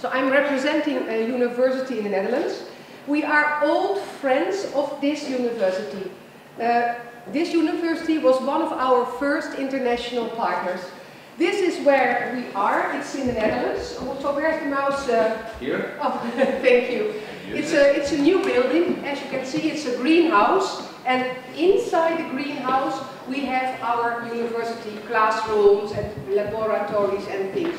So I'm representing a university in the Netherlands. We are old friends of this university. This university was one of our first international partners. This is where we are. It's in the Netherlands. So where's the mouse? Here. Oh, thank you. It's a new building. As you can see, it's a greenhouse. And inside the greenhouse, we have our university classrooms and laboratories and things.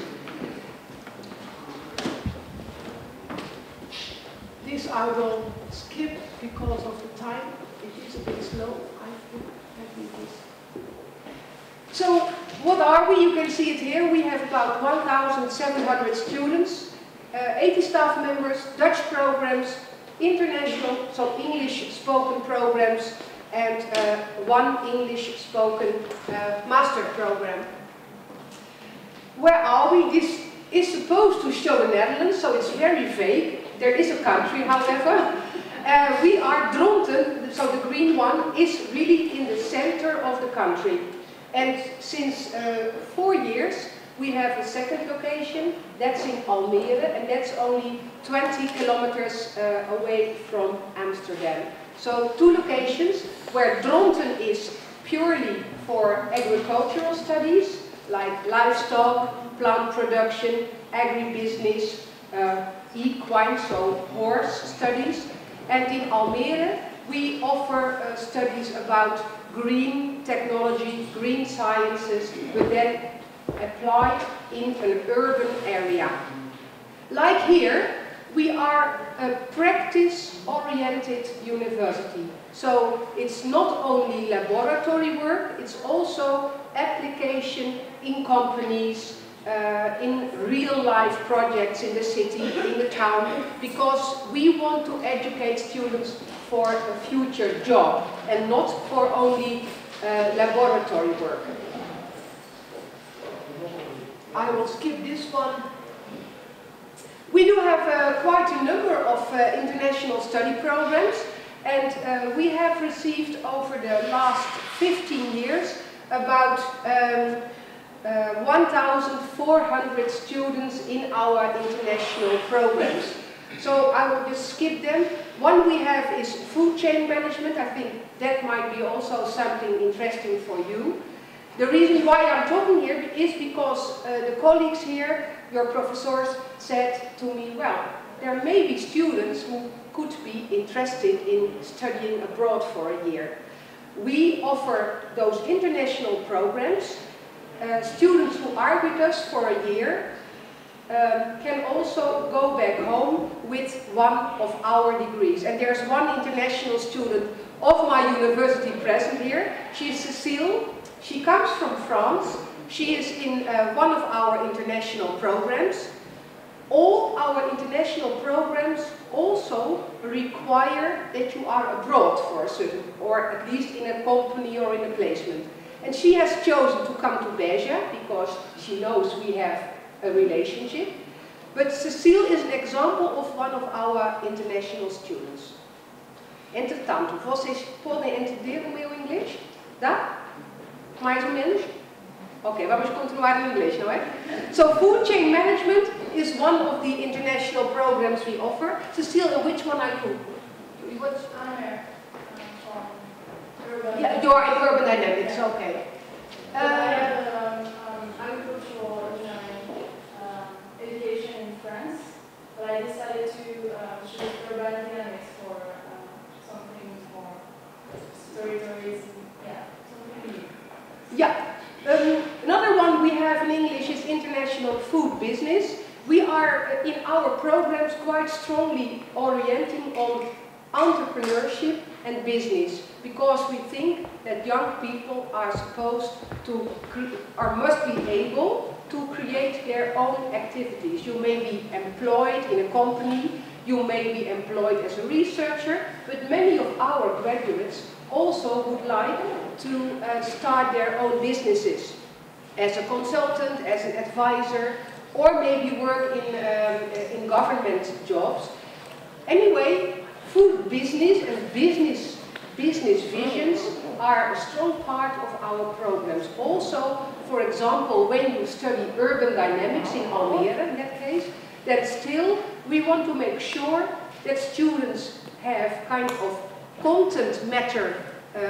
This I will skip because of the time. It is a bit slow. So, what are we? You can see it here. We have about 1,700 students, 80 staff members, Dutch programs, international, so English spoken programs, and one English spoken master program. Where are we? This is supposed to show the Netherlands, so it's very vague. There is a country, however. We are Dronten, so the green one is really in the center of the country. And since 4 years, we have a second location, that's in Almere, and that's only 20 kilometers away from Amsterdam. So 2 locations where Dronten is purely for agricultural studies, like livestock, plant production, agribusiness, equine, so horse studies. And in Almere, we offer studies about green technology, green sciences, but then applied in an urban area. Like here, we are a practice-oriented university. So it's not only laboratory work, it's also application in companies, in real-life projects in the city, in the town, because we want to educate students for a future job and not for only laboratory work. I will skip this one. We do have quite a number of international study programs, and we have received over the last 15 years about 1,400 students in our international programs. So I will just skip them. One we have is food chain management. I think that might be also something interesting for you. The reason why I'm talking here is because the colleagues here, your professors, said to me, well, there may be students who could be interested in studying abroad for a year. We offer those international programs. Students who are with us for a year can also go back home with one of our degrees. And there's one international student of my university present here. She's Cécile. She comes from France. She is in one of our international programs. All our international programs also require that you are abroad for a certain, or at least in a company or in a placement. And she has chosen to come to IPBeja because she knows we have a relationship. But Cécile is an example of one of our international students. Entretanto, vocês podem entender o meu inglês? Dá? Mais ou menos? Ok, vamos continuar em inglês, não é? So food chain management is one of the international programs we offer. Cécile, which one are you? Which I'm here. Urban. Yeah, you are in urban dynamics, okay. I have agricultural engineering education in France, but I decided to choose urban dynamics for something more stories, yeah, something new. Yeah. Another one we have in English is international food business. We are in our programs quite strongly orienting on entrepreneurship and business, because we think that young people are supposed to, or must be able to create their own activities. You may be employed in a company, you may be employed as a researcher, but many of our graduates also would like to start their own businesses as a consultant, as an advisor, or maybe work in government jobs. Anyway, food business and business visions are a strong part of our programs. Also, for example, when you study urban dynamics in Almere, in that case, then still we want to make sure that students have kind of content matter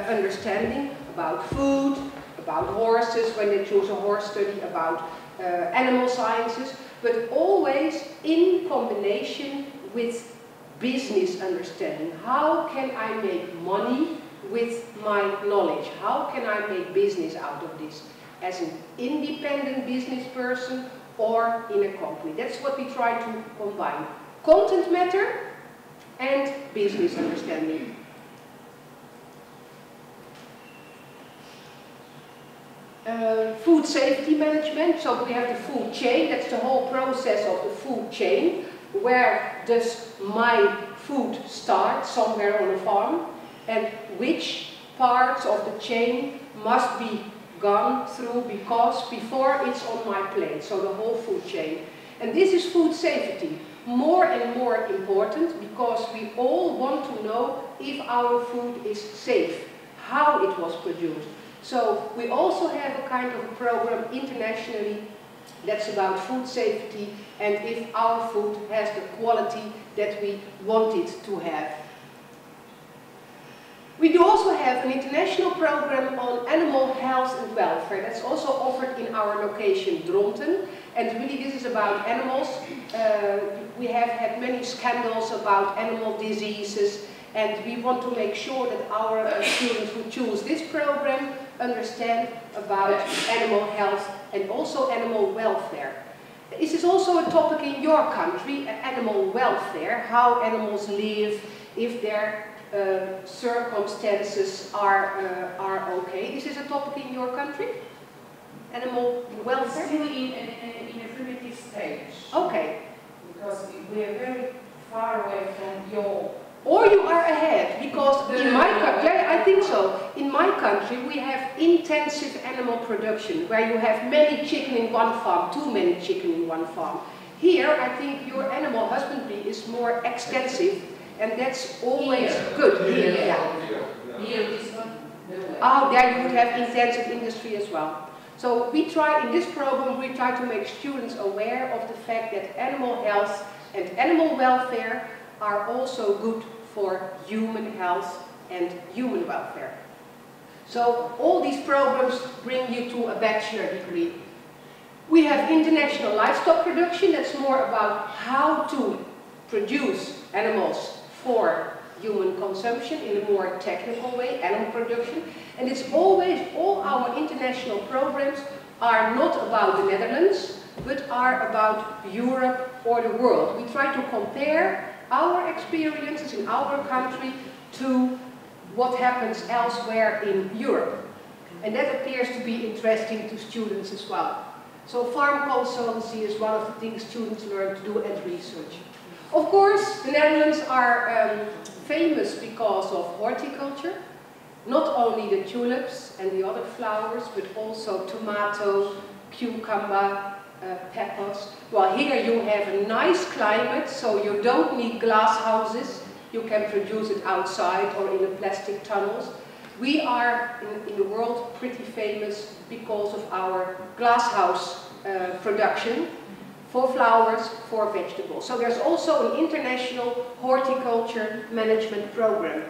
understanding about food, about horses when they choose a horse study, about animal sciences, but always in combination with business understanding. How can I make money with my knowledge? How can I make business out of this? As an independent business person or in a company. That's what we try to combine. Content matter and business understanding. Food safety management, so we have the food chain, that's the whole process of the food chain. Where does my food start? Somewhere on a farm. And which parts of the chain must be gone through because before it's on my plate, so the whole food chain. And this is food safety, more and more important because we all want to know if our food is safe, how it was produced. So we also have a kind of a program internationally that's about food safety and if our food has the quality that we want it to have. We do also have an international program on animal health and welfare. That's also offered in our location, Dronten. And really this is about animals. We have had many scandals about animal diseases. And we want to make sure that our students who choose this program understand about animal health and also animal welfare. This is also a topic in your country, animal welfare, how animals live, if their circumstances are okay. This is a topic in your country? Animal welfare? Still in a primitive stage. Okay. Because we are very far away from your... Or you are ahead, because in my country, yeah, I think so. In my country, we have intensive animal production, where you have many chicken in one farm, too many chicken in one farm. Here, I think your animal husbandry is more extensive, and that's always good. Here, yeah. Here is not the way. Oh, there you would have intensive industry as well. So we try, in this program, we try to make students aware of the fact that animal health and animal welfare are also good for human health and human welfare. So all these programs bring you to a bachelor degree. We have international livestock production, that's more about how to produce animals for human consumption in a more technical way, animal production. And it's always, all our international programs are not about the Netherlands, but are about Europe or the world. We try to compare our experiences in our country to what happens elsewhere in Europe. And that appears to be interesting to students as well. So farm consultancy is one of the things students learn to do and research. Of course, the Netherlands are famous because of horticulture. Not only the tulips and the other flowers, but also tomato, cucumber, peppers. Well, here you have a nice climate, so you don't need glass houses. You can produce it outside or in the plastic tunnels. We are, in the world, pretty famous because of our glasshouse production for flowers, for vegetables. So there's also an international horticulture management program.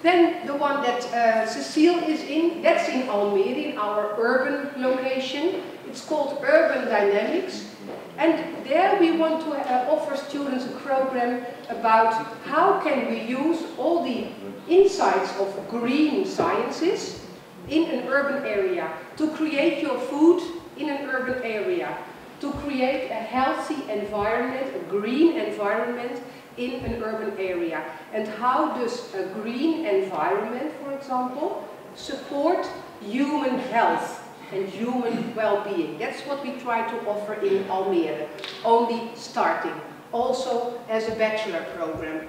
Then the one that Cecile is in, that's in Almere, in our urban location. It's called Urban Dynamics. And there we want to offer students a program about how can we use all the insights of green sciences in an urban area to create your food in an urban area, to create a healthy environment, a green environment in an urban area. And how does a green environment, for example, support human health and human well-being? That's what we try to offer in Almere, only starting, also as a bachelor program.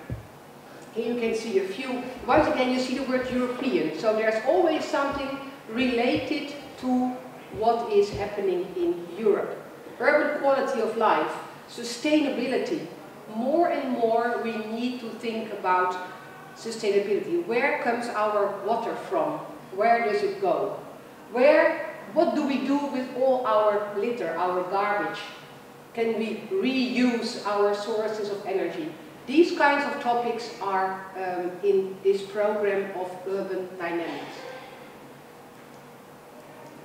Here you can see a few, once again you see the word European, so there's always something related to what is happening in Europe. Urban quality of life, sustainability. More and more we need to think about sustainability. Where comes our water from? Where does it go? What do we do with all our litter, our garbage? Can we reuse our sources of energy? These kinds of topics are in this program of urban dynamics.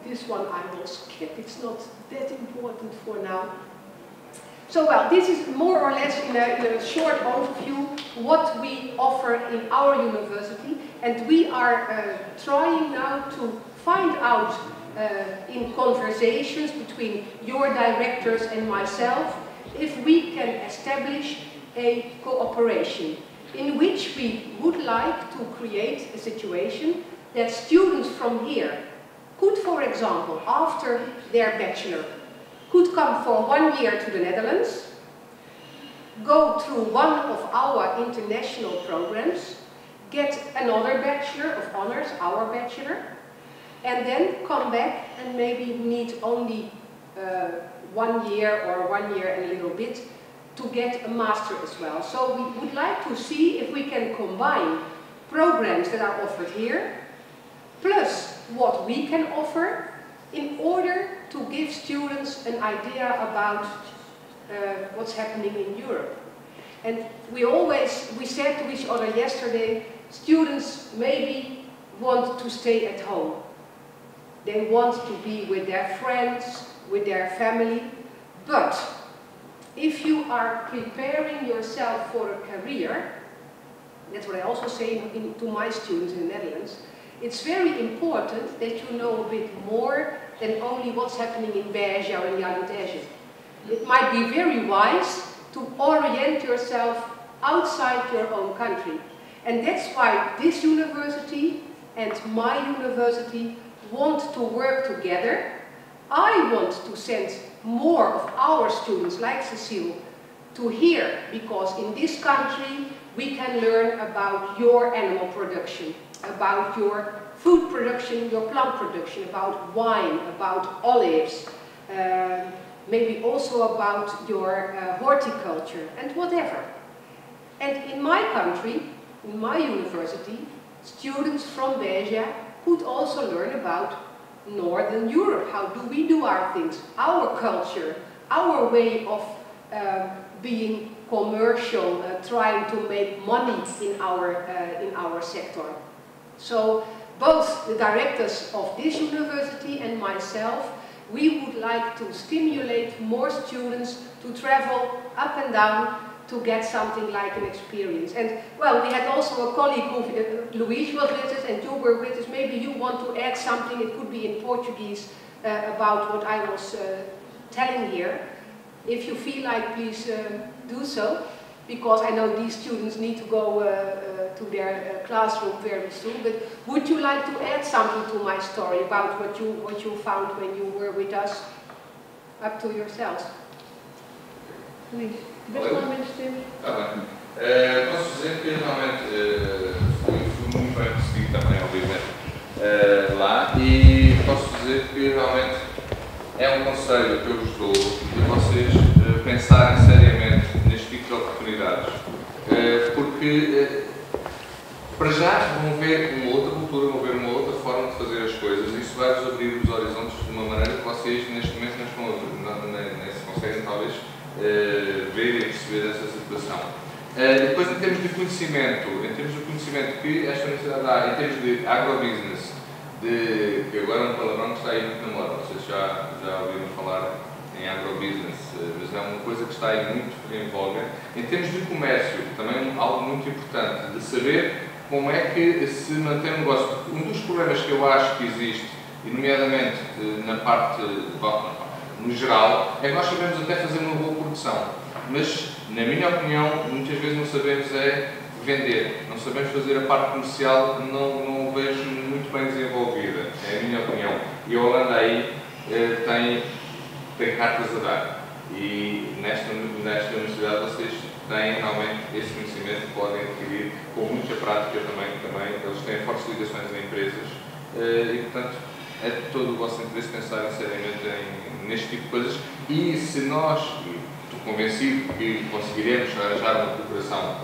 This one I will skip, it's not that important for now. So, well, this is more or less in a short overview what we offer in our university, and we are trying now to find out in conversations between your directors and myself if we can establish a cooperation in which we would like to create a situation that students from here could, for example, after their bachelor, could come for 1 year to the Netherlands, go through one of our international programs, get another Bachelor of Honors, our Bachelor, and then come back and maybe need only 1 year or 1 year and a little bit to get a Master as well. So we would like to see if we can combine programs that are offered here, plus what we can offer, in order to give students an idea about what's happening in Europe. And we said to each other yesterday, students maybe want to stay at home. They want to be with their friends, with their family, but if you are preparing yourself for a career, that's what I also say to my students in the Netherlands, it's very important that you know a bit more than only what's happening in IPBeja or in the It might be very wise to orient yourself outside your own country. And that's why this university and my university want to work together. I want to send more of our students, like Cecile, to here, because in this country we can learn about your animal production, about your food production, your plant production, about wine, about olives, maybe also about your horticulture and whatever. And in my country, in my university, students from IPBeja could also learn about Northern Europe. How do we do our things? Our culture, our way of being commercial, trying to make money in our sector. So both the directors of this university and myself, we would like to stimulate more students to travel up and down to get something like an experience. And well, we had also a colleague who, Luís was with us and you were with us. Maybe you want to add something, it could be in Portuguese, about what I was telling here. If you feel like, please do so, because I know these students need to go to their classroom very soon. But would you like to add something to my story about what you found when you were with us? Up to yourselves. Luís. Best lá menos tempo. Está bem. Posso dizer que realmente fui muito bem recebido também, obviamente, lá, e posso dizer que realmente é um conselho que eu vos dou de vocês pensarem seriamente neste tipo de oportunidades, porque para já vão ver uma outra cultura, vão ver uma outra forma de fazer as coisas, e isso vai-vos abrir os horizontes de uma maneira que vocês neste momento nem se conseguem talvez ver e perceber essa situação. Depois, em termos de conhecimento que esta universidade dá, em termos de agrobusiness, que agora é um palavrão que está aí muito na moda, vocês já ouviram falar em agrobusiness, mas é uma coisa que está aí muito em voga. Em termos de comércio, também algo muito importante, de saber como é que se mantém um negócio. Um dos problemas que eu acho que existe, e nomeadamente na parte no geral, é que nós sabemos até fazer uma boa produção, mas, na minha opinião, muitas vezes não sabemos vender, não sabemos fazer a parte comercial, não vejo muito bem desenvolvida, é a minha opinião. E a Holanda aí tem cartas a dar, e nesta universidade vocês têm realmente esse conhecimento que podem adquirir com muita prática também, eles têm fortes ligações a empresas, e portanto, é de todo o vosso interesse pensarem seriamente neste tipo de coisas, e se nós, estou convencido que conseguiremos arranjar uma cooperação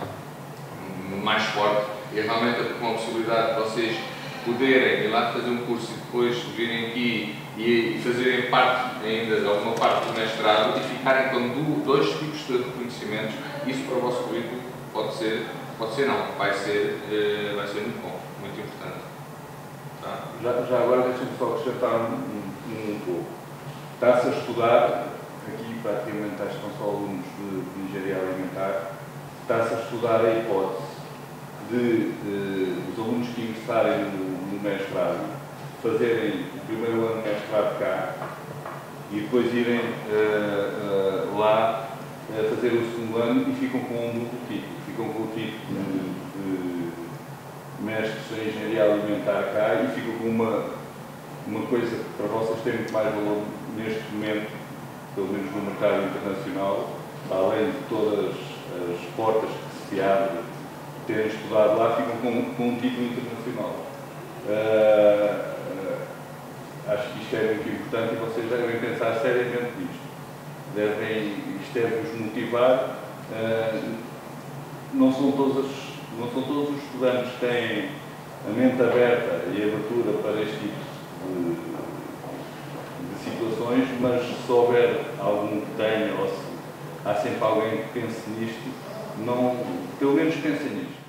mais forte e realmente com a possibilidade de vocês poderem ir lá fazer um curso e depois virem aqui e fazerem parte, ainda alguma parte do mestrado e ficarem com 2 tipos de reconhecimentos, isso para o vosso currículo pode ser não, vai ser muito bom, muito importante. Tá? Já agora deixa-me só acrescentar um pouco. Está-se a estudar, aqui praticamente estão só alunos de engenharia alimentar, está-se a estudar a hipótese de os alunos que ingressarem no mestrado fazerem o primeiro ano de mestrado cá e depois irem lá fazer o segundo ano e ficam com um duplo título. Ficam com o título de mestres em engenharia alimentar cá e ficam com uma coisa que para vocês tem muito mais valor neste momento, pelo menos no mercado internacional, além de todas as portas que se abrem, terem estudado lá, ficam com um título internacional. Acho que isto é muito importante e vocês devem pensar seriamente nisto. Isto deve-vos motivar. Não são todos os estudantes que têm a mente aberta e a abertura para este tipo de situações, mas se houver algum que tenha, ou se há sempre alguém que pense nisto, pelo menos pensem nisto.